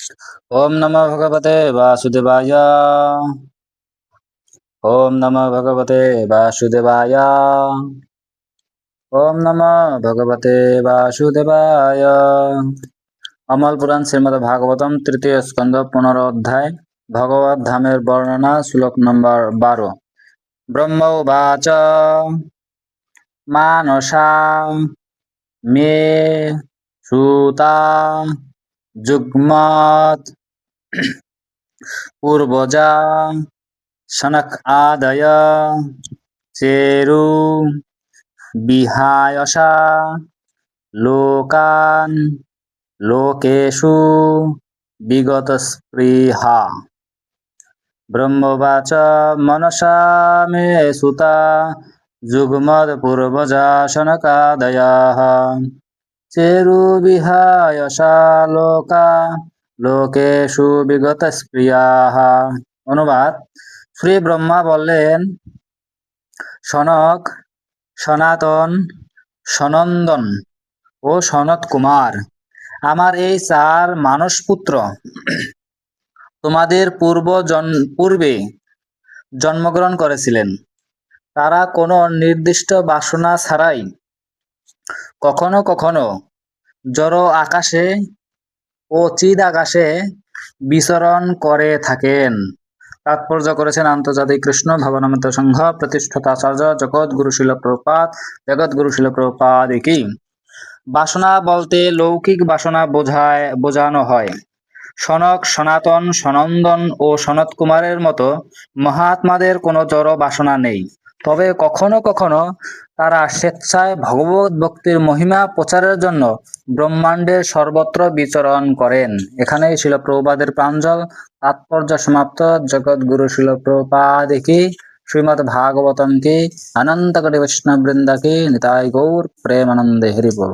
ओम नमो भगवते वासुदेवाय। ओम नमो भगवते वासुदेवाय। ओम नमो भगवते वासुदेवाय। अमल पुराण श्रीमद् भागवतम तृतीय स्कंद 15 अध्याय भगवत धामेर वर्णना श्लोक नंबर 12। ब्रह्म उवाच मानसा मे श्रुता जुग्मत् पूर्वजा शनक आदय चेरु विहायसा लोकान् लोकेषु विगतस्पृहा। ब्रह्मोवाच मनसा मे सुता जुग्मत्पूर्वजा शनकादयः चेरुविहाय सा लोका लोकेषु विगतस्पृहाः। অনুবাদ, শ্রী ব্রহ্মা বললেন, সনক, সনাতন, সনন্দন ও সনত কুমার, আমার এই চার মানসপুত্র তোমাদের পূর্বে জন্মগ্রহণ করেছিলেন। তারা কোনো নির্দিষ্ট বাসনা ছাড়াই কখনো কখনো জড় আকাশে ও চিদ আকাশে বিচরণ করে থাকেন। তাৎপর্য করেছেন আন্তর্জাতিক কৃষ্ণ ভাবনামৃত সংঘ প্রতিষ্ঠাতা আচার্য জগৎগুরু শিল প্রভুপাদ। জগৎগুরু শিল প্রভুপাদ কি। বাসনা বলতে লৌকিক বাসনা বোঝানো হয়। সনক, সনাতন, সনন্দন ও সনত কুমারের মতো মহাত্মাদের কোনো জড় বাসনা নেই, তবে কখনো কখনো তারা স্বেচ্ছায় ভগবত ভক্তির মহিমা প্রচারের জন্য ব্রহ্মাণ্ডের সর্বত্র বিচরণ করেন। এখানেই শিল প্রভুপাদের প্রাঞ্জল তাৎপর্য সমাপ্ত। জগৎগুরু শিল প্রভুপাদ কি। শ্রীমদ্ ভাগবতম কি। অনন্ত কোটি বৈষ্ণব বৃন্দ কি। নিতাই গৌর প্রেমানন্দে হরি বল।